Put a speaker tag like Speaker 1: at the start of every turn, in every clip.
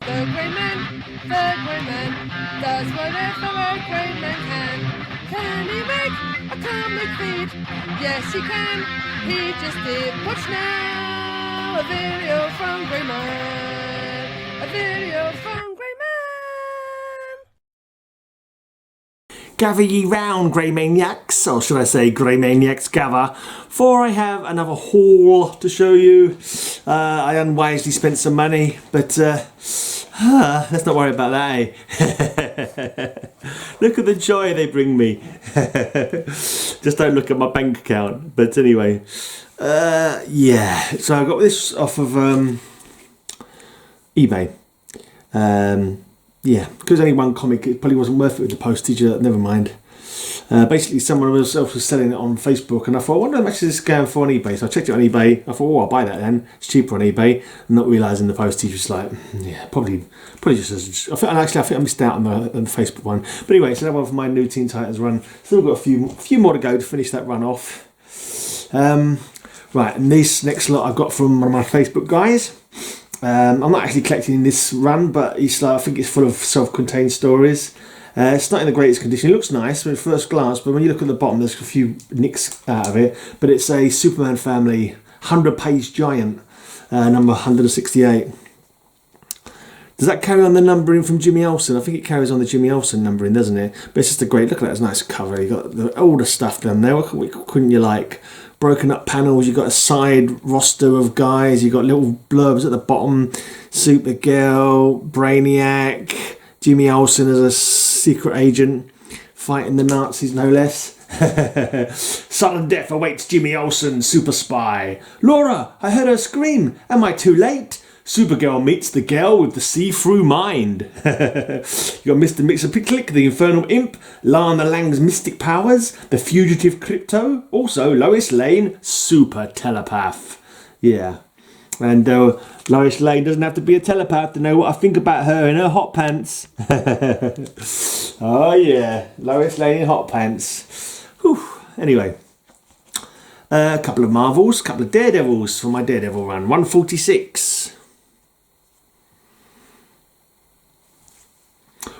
Speaker 1: The grey man does whatever a grey man can. Can he make a comic feed? Yes, he can. He just did. Watch now. A video from Grey Man. A video from Grey Man.
Speaker 2: Gather ye round, Grey Maniacs, or should I say Grey Maniacs gather, for I have another haul to show you. I unwisely spent some money, but let's not worry about that, eh? Look at the joy they bring me. Just don't look at my bank account. But anyway, yeah, so I got this off of eBay. Yeah, because only one comic, it probably wasn't worth it with the postage. Never mind. Basically, someone else was selling it on Facebook, and I thought, I wonder how much is this going for on eBay? So I checked it on eBay. I thought, oh, I'll buy that then. It's cheaper on eBay. Not realising the postage was like, yeah, probably just as. I think I missed out on the Facebook one. But anyway, so that one for my new Teen Titans run. Still got a few more to go to finish that run off. Right, and this next lot I got from one of my Facebook guys. I'm not actually collecting this run, but it's like, I think it's full of self-contained stories. It's not in the greatest condition. It looks nice at first glance, but when you look at the bottom, there's a few nicks out of it. But it's a Superman family 100-page giant, number 168. Does that carry on the numbering from Jimmy Olsen? I think it carries on the Jimmy Olsen numbering, doesn't it? But it's just a great look at that. It's a nice cover. You got all the stuff down there. What couldn't you like? Broken up panels. You got a side roster of guys. You got little blurbs at the bottom. Supergirl, Brainiac, Jimmy Olsen as a secret agent fighting the Nazis, no less. Sudden death awaits Jimmy Olsen, super spy. Laura, I heard her scream. Am I too late? Supergirl meets the girl with the see-through mind. You got Mr. Mixer-Click, the Infernal Imp, Lana Lang's mystic powers, the fugitive Crypto, also Lois Lane, super telepath. Yeah. And Lois Lane doesn't have to be a telepath to know what I think about her in her hot pants. Oh yeah, Lois Lane in hot pants. Whew. Anyway, a couple of Marvels, a couple of Daredevils for my Daredevil run. 146.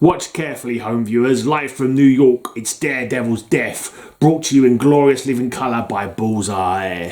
Speaker 2: Watch carefully, home viewers. Live from New York, it's Daredevil's death, brought to you in glorious living colour by Bullseye.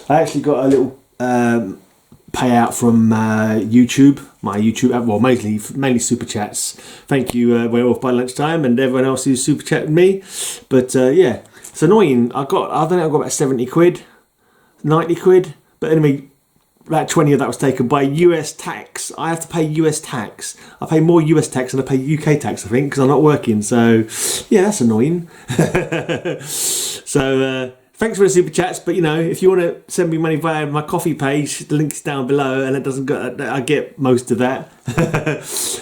Speaker 2: I actually got a little payout from YouTube, my YouTube app, well, mainly super chats. Thank you, Werewolf by Lunchtime, and everyone else who's super chatted me. But yeah, it's annoying. I think I got about 70 quid, 90 quid, but anyway, about 20 of that was taken by US tax. I have to pay US tax. I pay more US tax than I pay UK tax, I think, because I'm not working. So yeah, that's annoying. So thanks for the super chats, but you know, if you want to send me money via my coffee page, the link's down below, and it doesn't go, I get most of that.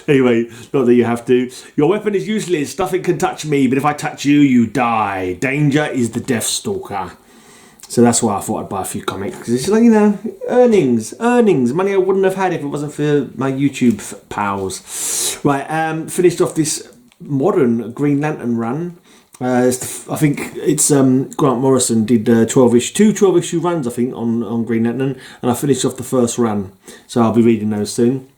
Speaker 2: Anyway, not that you have to. Your weapon is useless. Nothing can touch me, but if I touch you, you die. Danger is the Death Stalker. So that's why I thought I'd buy a few comics, because it's like, you know, earnings, money I wouldn't have had if it wasn't for my YouTube pals. Right, finished off this modern Green Lantern run. I think it's Grant Morrison did 12-issue runs, I think, on Green Lantern, and I finished off the first run, so I'll be reading those soon.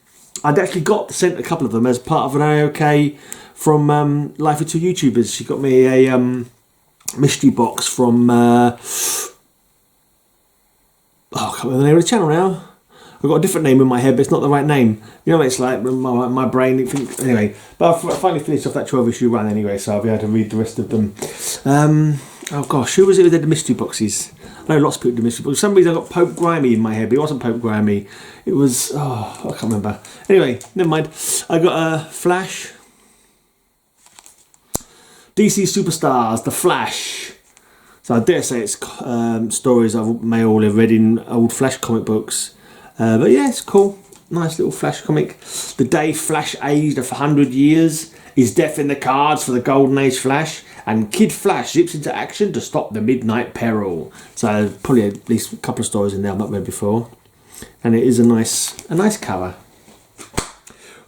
Speaker 2: I'd actually got sent a couple of them as part of an AOK from Life of Two YouTubers. She got me a mystery box from I can't remember the name of the channel now. I've got a different name in my head, but it's not the right name. You know what it's like, my brain. Anyway, but I finally finished off that 12-issue run anyway, so I'll be able to read the rest of them. Oh gosh, who was it who did the mystery boxes? I know lots of people did mystery boxes. For some reason I got Pope Grimy in my head, but it wasn't Pope Grimy. It was, I can't remember. Anyway, never mind. I got a Flash. DC Superstars, The Flash. So I dare say it's stories I may all have read in old Flash comic books. But yeah, it's cool. Nice little Flash comic. The day Flash aged 100 years. Is death in the cards for the Golden Age Flash? And Kid Flash zips into action to stop the midnight peril. So probably at least a couple of stories in there I've not read before. And it is a nice cover.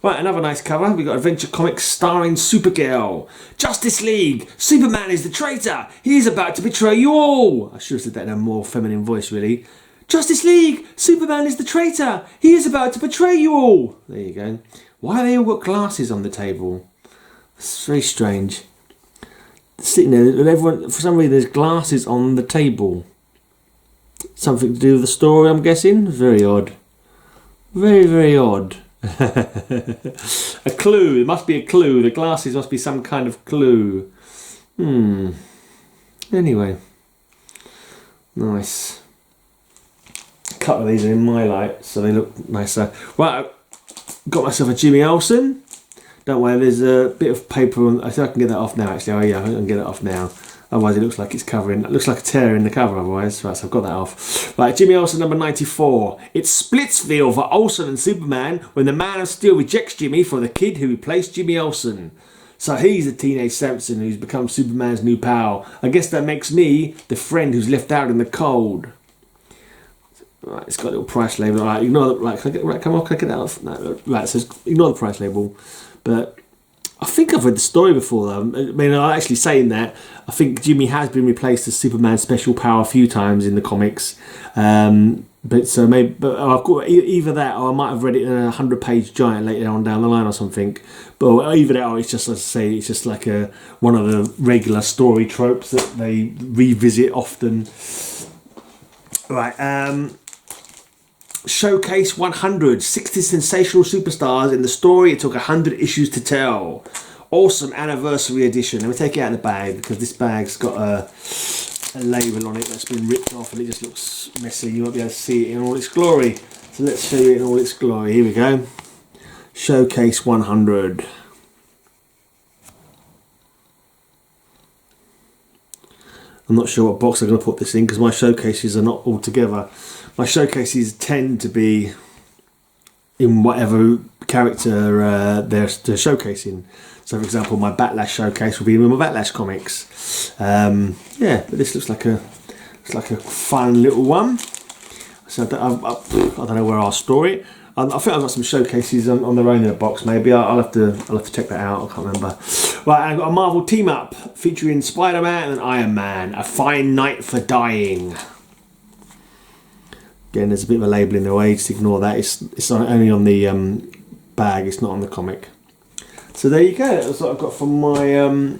Speaker 2: Right, another nice cover. We've got Adventure Comics starring Supergirl. Justice League. Superman is the traitor. He is about to betray you all. I should have said that in a more feminine voice, really. Justice League! Superman is the traitor! He is about to betray you all! There you go. Why have they all got glasses on the table? It's very strange. Sitting there, and everyone, for some reason, there's glasses on the table. Something to do with the story, I'm guessing. Very odd. Very, very odd. A clue. It must be a clue. The glasses must be some kind of clue. Anyway. Nice. A couple of these are in my light, so they look nicer. Right, got myself a Jimmy Olsen. Don't worry, there's a bit of paper on. I think I can get that off now, actually. Oh yeah, I can get it off now. Otherwise it looks like it's covering. It looks like a tear in the cover otherwise. Right, so I've got that off. Right, Jimmy Olsen number 94. It's Splitsville for Olsen and Superman when the Man of Steel rejects Jimmy for the kid who replaced Jimmy Olsen. So he's a teenage Samson who's become Superman's new pal. I guess that makes me the friend who's left out in the cold. Right, it's got a little price label. Right, ignore that. Right, can I get, right, come on, can I get that off? No, right, so ignore the price label. But I think I've read the story before though. I mean, I'm actually saying that. I think Jimmy has been replaced as Superman's special power a few times in the comics. But so maybe, but I've got either that, or I might have read it in a 100-page giant later on down the line or something. But either that, or it's just, as I say, it's just like one of the regular story tropes that they revisit often. Right. Showcase 100, 60 sensational superstars in the story it took 100 issues to tell. Awesome anniversary edition. Let me take it out of the bag because this bag's got a label on it that's been ripped off and it just looks messy. You won't be able to see it in all its glory. So let's show you it in all its glory. Here we go. Showcase 100. I'm not sure what box I'm going to put this in because my showcases are not all together. My showcases tend to be in whatever character they're showcasing. So, for example, my Backlash showcase will be in my Backlash comics. Yeah, but this looks like a fun little one. So I don't know where I'll store it. I think I've got some showcases on their own in a box. Maybe I'll have to check that out. I can't remember. Right, I've got a Marvel team up featuring Spider-Man and Iron Man. A fine night for dying. Again, there's a bit of a label in the way. Just ignore that. It's only on the bag. It's not on the comic. So there you go. That's what I've got from my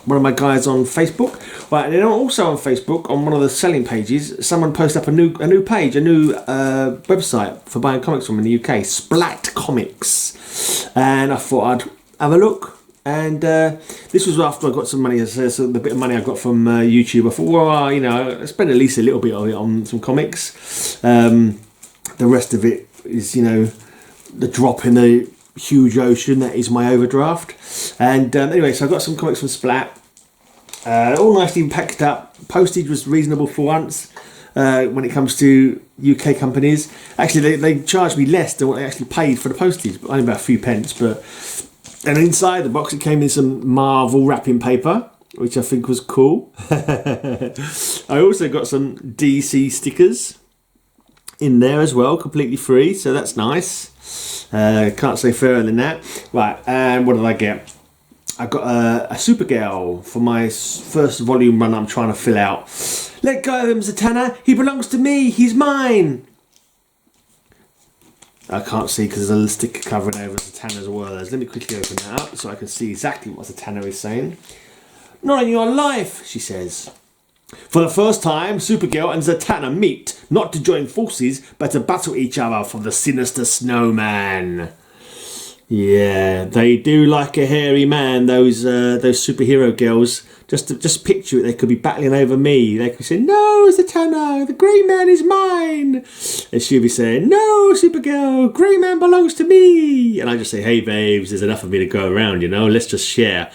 Speaker 2: one of my guys on Facebook. Right, and then also on Facebook, on one of the selling pages, someone posted up a new page, a new website for buying comics from in the UK, Splat Comics. And I thought I'd have a look. And this was after I got some money, so the bit of money I got from YouTube. I thought, well, you know, I spend at least a little bit of it on some comics. The rest of it is, you know, the drop in the huge ocean that is my overdraft. And anyway, so I got some comics from Splat. All nicely packed up. Postage was reasonable for once when it comes to UK companies. Actually, they charged me less than what they actually paid for the postage, but only about a few pence. But and inside the box, it came in some Marvel wrapping paper, which I think was cool. I also got some DC stickers in there as well, completely free, so that's nice. Can't say fairer than that. Right, and what did I get? I got a Supergirl for my first volume run I'm trying to fill out. Let go of him, Zatanna. He belongs to me. He's mine. I can't see because there's a sticker covering over Zatanna's words. Let me quickly open that up so I can see exactly what Zatanna is saying. Not in your life, she says. For the first time, Supergirl and Zatanna meet, not to join forces, but to battle each other for the sinister snowman. Yeah, they do like a hairy man, those superhero girls. Just picture it, they could be battling over me. They could be saying, no, Zatanna, the grey man is mine. And she'll be saying, no, Supergirl, grey man belongs to me. And I just say, hey, babes, there's enough of me to go around, you know, let's just share.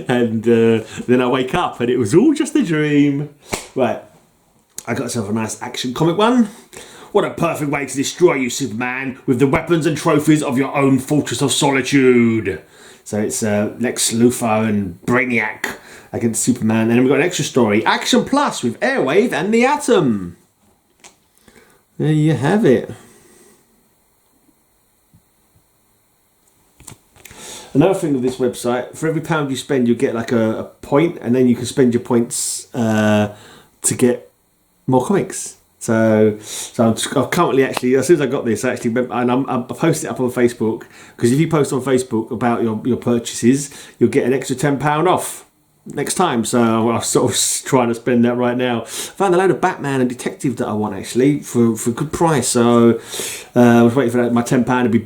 Speaker 2: And then I wake up and it was all just a dream. Right, I got myself a nice action comic one. What a perfect way to destroy you, Superman, with the weapons and trophies of your own Fortress of Solitude. So it's Lex Luthor and Brainiac against Superman. And then we've got an extra story, Action Plus with Airwave and the Atom. There you have it. Another thing with this website, for every £1 you spend, you get like a point, and then you can spend your points to get more comics. So I'm currently actually, as soon as I got this, I posted it up on Facebook, because if you post on Facebook about your purchases, you'll get an extra £10 off next time. So I'm sort of trying to spend that right now. Found a load of Batman and Detective that I want actually for a good price. So I was waiting for my £10 to be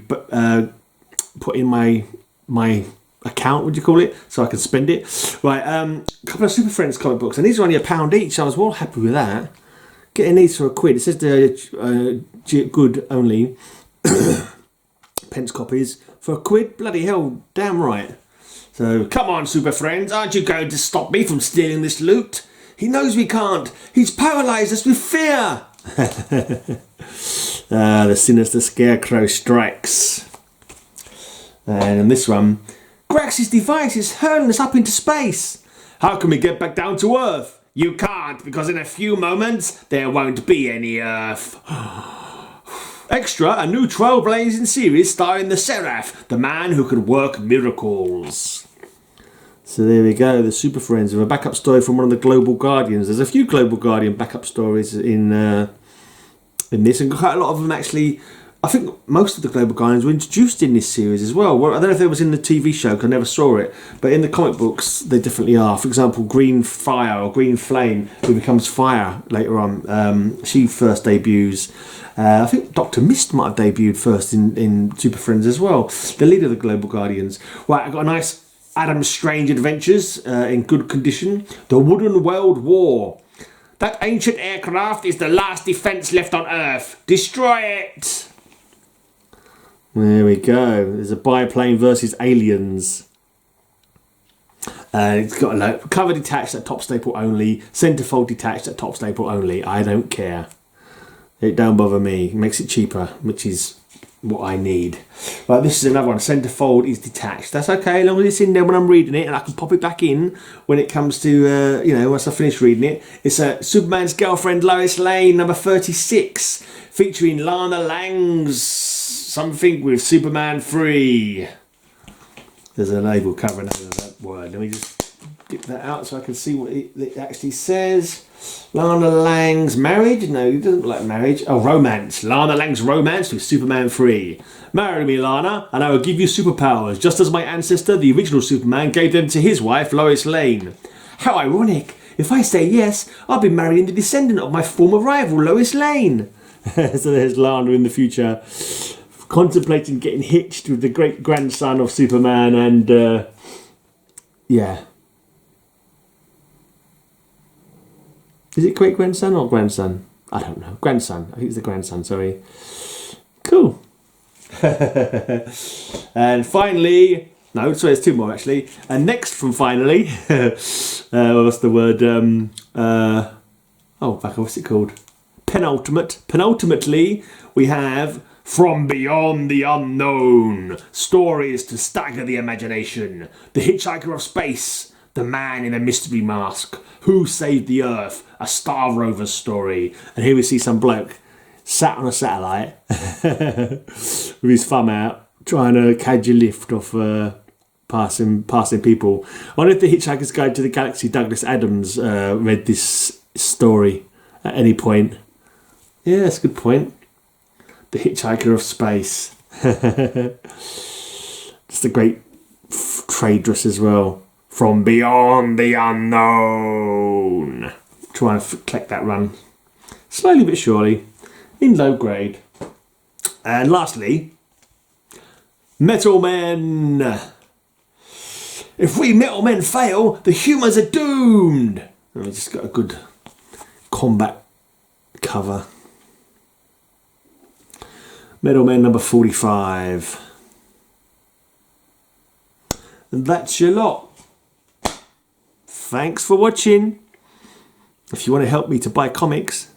Speaker 2: put in my account, would you call it, so I can spend it. Right, a couple of Super Friends comic books, and these are only £1 each. So I was well happy with that. Getting these for £1. It says they're good only pence copies for £1. Bloody hell, damn right. So come on, Super Friends, aren't you going to stop me from stealing this loot? He knows we can't. He's paralysed us with fear. The sinister scarecrow strikes. And in this one, Grax's device is hurling us up into space. How can we get back down to Earth? You can't, because in a few moments there won't be any Earth. Extra, a new trailblazing series starring the Seraph, the man who could work miracles. So there we go, the Super Friends, with a backup story from one of the Global Guardians. There's a few Global Guardian backup stories in this, and quite a lot of them actually. I think most of the Global Guardians were introduced in this series as well. I don't know if it was in the TV show, because I never saw it, but in the comic books they definitely are. For example, Green Fire or Green Flame, who becomes Fire later on, she first debuts. I think Dr. Mist might have debuted first in Super Friends as well. The leader of the Global Guardians. Right, I got a nice Adam Strange Adventures in good condition. The Wooden World War. That ancient aircraft is the last defence left on Earth. Destroy it! There we go. There's a biplane versus aliens. It's got a cover detached at top staple only. Centerfold detached at top staple only. I don't care. It don't bother me. It makes it cheaper, which is what I need. Right, this is another one. Centerfold is detached. That's okay, as long as it's in there when I'm reading it, and I can pop it back in when it comes to, once I finish reading it. It's Superman's Girlfriend Lois Lane, number 36, featuring Lana Lang's something with Superman free. There's a label covering that word. Let me just dip that out so I can see what it actually says. Lana Lang's marriage? No, it doesn't look like marriage. Oh, romance. Lana Lang's romance with Superman free. Marry me, Lana, and I will give you superpowers, just as my ancestor, the original Superman, gave them to his wife, Lois Lane. How ironic. If I say yes, I'll be marrying the descendant of my former rival, Lois Lane. So there's Lana in the future, contemplating getting hitched with the great grandson of Superman, and is it great grandson or grandson? I don't know. Grandson. I think it's the grandson, sorry. Cool. And finally, no, sorry, there's two more actually. And next from finally, what's the word? What's it called? Penultimately, we have From Beyond the Unknown. Stories to stagger the imagination. The Hitchhiker of Space. The Man in a Mystery Mask. Who Saved the Earth? A Star Rover story. And here we see some bloke sat on a satellite with his thumb out, trying to catch a lift off passing people. I wonder if the Hitchhiker's Guide to the Galaxy, Douglas Adams, read this story at any point. Yeah, that's a good point. The Hitchhiker of Space. Just a great trade dress as well. From Beyond the Unknown. Trying to collect that run. Slowly but surely. In low grade. And lastly, Metal Men. If we Metal Men fail, the humans are doomed. And we just got a good combat cover. Metal Men number 45. And that's your lot. Thanks for watching. If you want to help me to buy comics,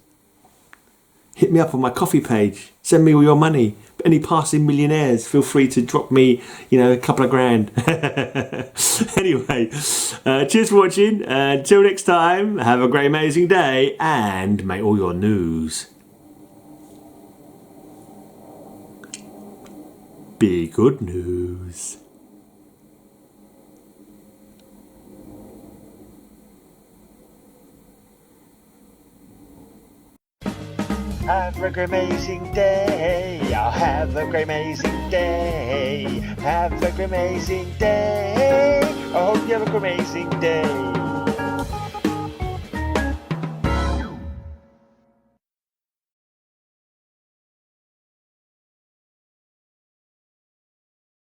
Speaker 2: hit me up on my Coffee page. Send me all your money. Any passing millionaires, feel free to drop me, a couple of grand. Anyway, cheers for watching. Until next time, have a great, amazing day, and may all your news be good news. Have a great amazing day. I'll have a great amazing day. Have a great amazing day. I hope you have a great amazing day.